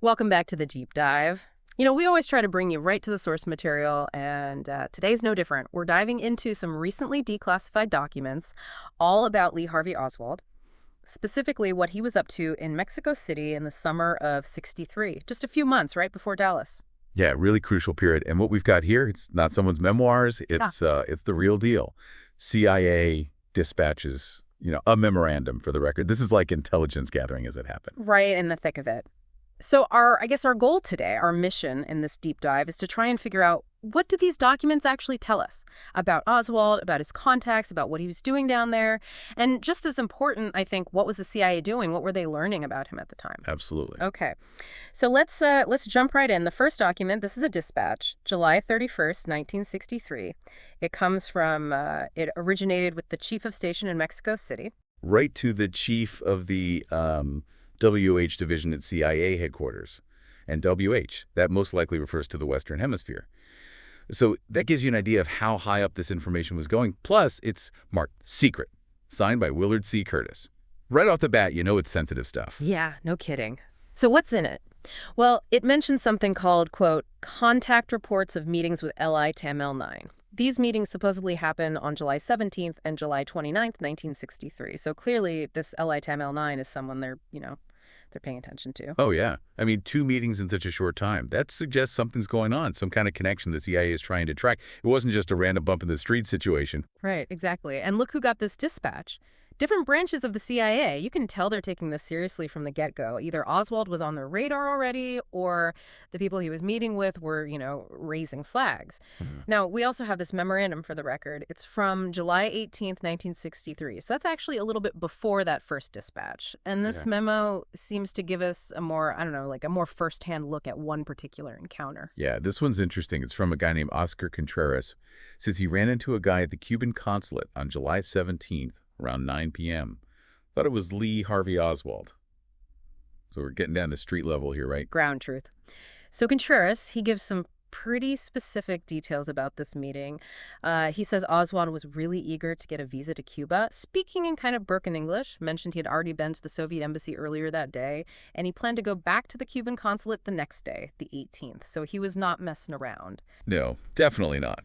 Welcome back to the deep dive. We always try to bring you right to the source material, and today's no different. We're diving into some recently declassified documents all about Lee Harvey Oswald, specifically what he was up to in Mexico City in the summer of '63, just a few months right before Dallas. Yeah, really crucial period. And what we've got here, it's not someone's memoirs, Yeah. it's the real deal. CIA dispatches, a memorandum for the record. This is like intelligence gathering as it happened. Right in the thick of it. So I guess our goal today, our mission in this deep dive is to try and figure out what do these documents actually tell us about Oswald, about his contacts, about what he was doing down there, and just as important, I think, what was the CIA doing? What were they learning about him at the time? Absolutely. Okay, so let's jump right in. The first document, this is a dispatch, July 31st, 1963. It comes from, it originated with the chief of station in Mexico City. Right to the chief of the WH division at CIA headquarters. And WH, that most likely refers to the Western Hemisphere. So that gives you an idea of how high up this information was going. Plus, it's marked secret, signed by Willard C. Curtis. Right off the bat, you know it's sensitive stuff. Yeah, no kidding. So what's in it? Well, it mentions something called, quote, contact reports of meetings with LITAMIL-9. These meetings supposedly happen on July 17th and July 29th, 1963. So clearly this LITAMIL-9 is someone they're paying attention to. Oh, yeah. I mean, 2 meetings in such a short time. That suggests something's going on, some kind of connection the CIA is trying to track. It wasn't just a random bump in the street situation. Right, exactly. And look who got this dispatch. Different branches of the CIA. You can tell they're taking this seriously from the get-go. Either Oswald was on their radar already, or the people he was meeting with were, raising flags. Now, we also have this memorandum for the record. It's from July 18th, 1963. So that's actually a little bit before that first dispatch. And this Yeah. memo seems to give us a more, like a more firsthand look at one particular encounter. Yeah, this one's interesting. It's from a guy named Oscar Contreras. Says he ran into a guy at the Cuban consulate on July 17th, around 9 p.m. Thought it was Lee Harvey Oswald. So we're getting down to street level here, right? Ground truth. So Contreras, he gives some pretty specific details about this meeting. He says Oswald was really eager to get a visa to Cuba, speaking in kind of broken English, mentioned he had already been to the Soviet embassy earlier that day, and he planned to go back to the Cuban consulate the next day, the 18th. So he was not messing around. No, definitely not.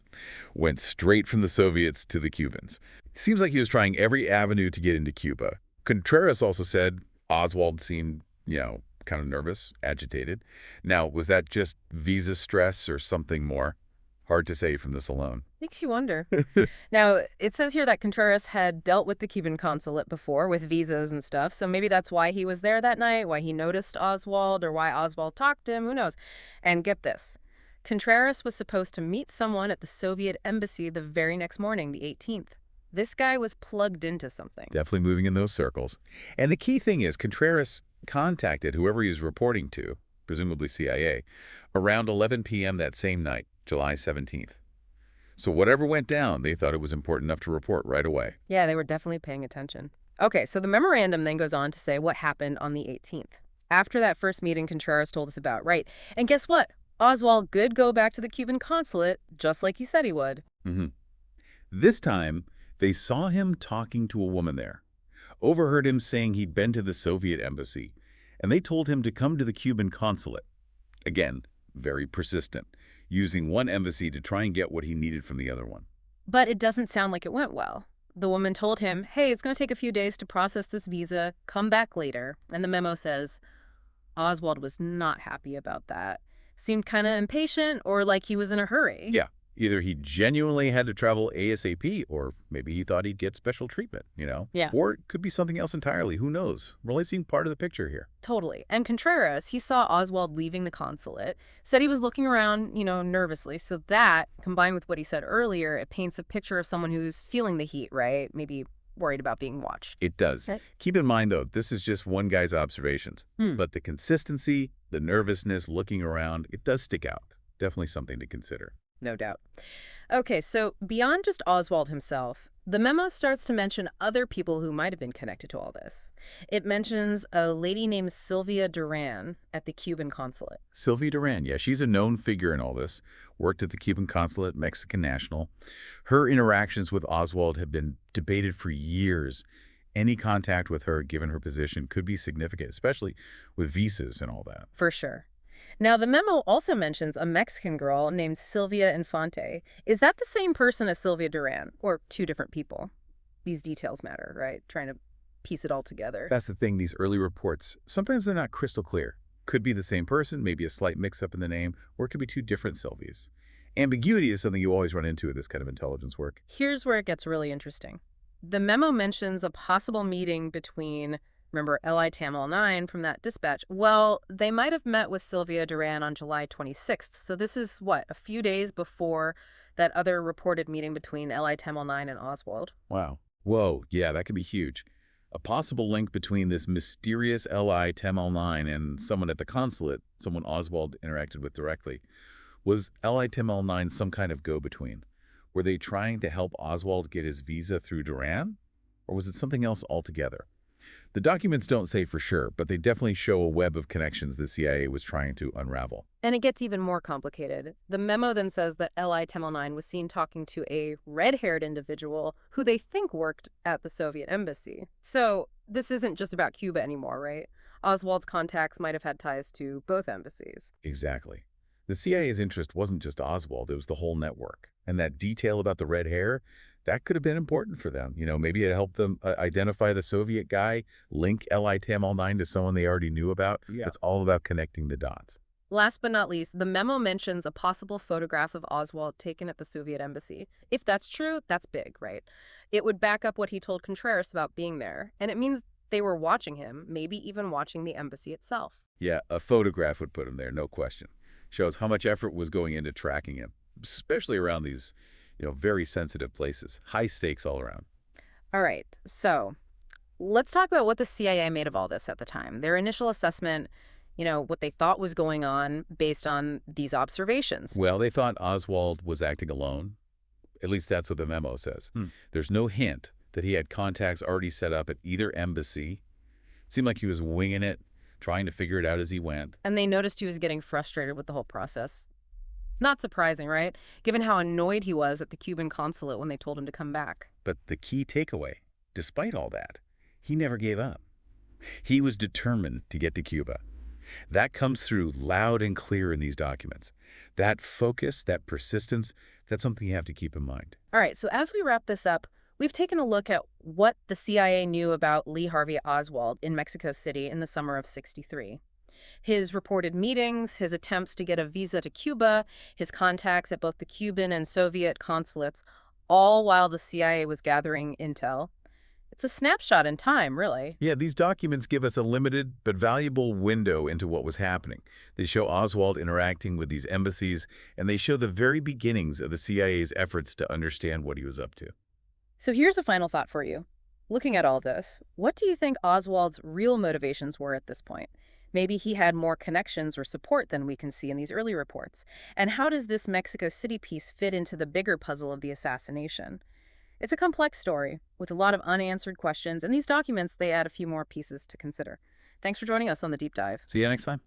Went straight from the Soviets to the Cubans. Seems like he was trying every avenue to get into Cuba. Contreras also said Oswald seemed, kind of nervous, agitated. Now, was that just visa stress or something more? Hard to say from this alone. Makes you wonder. Now, it says here that Contreras had dealt with the Cuban consulate before with visas and stuff, so maybe that's why he was there that night, why he noticed Oswald, or why Oswald talked to him, who knows. And get this. Contreras was supposed to meet someone at the Soviet embassy the very next morning, the 18th. This guy was plugged into something. Definitely moving in those circles. And the key thing is Contreras contacted whoever he was reporting to, presumably CIA, around 11 p.m. that same night, July 17th. So whatever went down, they thought it was important enough to report right away. Yeah, they were definitely paying attention. Okay, so the memorandum then goes on to say what happened on the 18th. After that first meeting Contreras told us about, right? And guess what? Oswald did go back to the Cuban consulate, just like he said he would. Mm-hmm. This time, they saw him talking to a woman there, overheard him saying he'd been to the Soviet embassy, and they told him to come to the Cuban consulate. Again, very persistent, using one embassy to try and get what he needed from the other one. But it doesn't sound like it went well. The woman told him, hey, it's going to take a few days to process this visa, come back later. And the memo says Oswald was not happy about that. Seemed kind of impatient or like he was in a hurry. Yeah, either he genuinely had to travel ASAP, or maybe he thought he'd get special treatment, Yeah. Or it could be something else entirely. Who knows? We're only seeing part of the picture here. Totally. And Contreras, he saw Oswald leaving the consulate, said he was looking around, nervously. So that, combined with what he said earlier, it paints a picture of someone who's feeling the heat, right? Maybe worried about being watched. It does. Okay. Keep in mind, though, this is just one guy's observations. But the consistency, the nervousness, looking around, it does stick out. Definitely something to consider. No doubt. Okay, so beyond just Oswald himself, the memo starts to mention other people who might have been connected to all this. It mentions a lady named Sylvia Duran at the Cuban consulate. Sylvia Duran, yeah, she's a known figure in all this. Worked at the Cuban consulate, Mexican national. Her interactions with Oswald have been debated for years. Any contact with her, given her position, could be significant, especially with visas and all that. For sure. Now, the memo also mentions a Mexican girl named Sylvia Infante. Is that the same person as Sylvia Duran, or two different people? These details matter, right? Trying to piece it all together. That's the thing, these early reports, sometimes they're not crystal clear. Could be the same person, maybe a slight mix-up in the name, or it could be two different Sylvias. Ambiguity is something you always run into with this kind of intelligence work. Here's where it gets really interesting. The memo mentions a possible meeting between, remember, LITAMIL-9 from that dispatch. Well, they might have met with Sylvia Duran on July 26th. So this is what, a few days before that other reported meeting between LITAMIL-9 and Oswald. Wow. Whoa, yeah, that could be huge. A possible link between this mysterious LI 10L9 and someone at the consulate, someone Oswald interacted with directly. Was LI 10L9 some kind of go-between? Were they trying to help Oswald get his visa through Duran? Or was it something else altogether? The documents don't say for sure, but they definitely show a web of connections the CIA was trying to unravel. And it gets even more complicated. The memo then says that Li Temel-9 was seen talking to a red-haired individual who they think worked at the Soviet embassy. So this isn't just about Cuba anymore, right? Oswald's contacts might have had ties to both embassies. Exactly. The CIA's interest wasn't just Oswald, it was the whole network. And that detail about the red hair, that could have been important for them. You know, maybe it helped them identify the Soviet guy, link Li Temel-9 to someone they already knew about. Yeah. It's all about connecting the dots. Last but not least, the memo mentions a possible photograph of Oswald taken at the Soviet embassy. If that's true, that's big, right? It would back up what he told Contreras about being there, and it means they were watching him, maybe even watching the embassy itself. Yeah, a photograph would put him there, no question. Shows how much effort was going into tracking him, especially around these, very sensitive places. High stakes all around. All right, so let's talk about what the CIA made of all this at the time. Their initial assessment, what they thought was going on based on these observations. Well, they thought Oswald was acting alone. At least that's what the memo says. There's no hint that he had contacts already set up at either embassy. Seemed like he was winging it, trying to figure it out as he went. And they noticed he was getting frustrated with the whole process. Not surprising, right? Given how annoyed he was at the Cuban consulate when they told him to come back. But the key takeaway, despite all that, he never gave up. He was determined to get to Cuba. That comes through loud and clear in these documents. That focus, that persistence, that's something you have to keep in mind. All right, so as we wrap this up, we've taken a look at what the CIA knew about Lee Harvey Oswald in Mexico City in the summer of '63. His reported meetings, his attempts to get a visa to Cuba, his contacts at both the Cuban and Soviet consulates, all while the CIA was gathering intel. It's a snapshot in time, really. Yeah, these documents give us a limited but valuable window into what was happening. They show Oswald interacting with these embassies, and they show the very beginnings of the CIA's efforts to understand what he was up to. So here's a final thought for you. Looking at all this, what do you think Oswald's real motivations were at this point? Maybe he had more connections or support than we can see in these early reports. And how does this Mexico City piece fit into the bigger puzzle of the assassination? It's a complex story with a lot of unanswered questions, and these documents, they add a few more pieces to consider. Thanks for joining us on the deep dive. See you next time.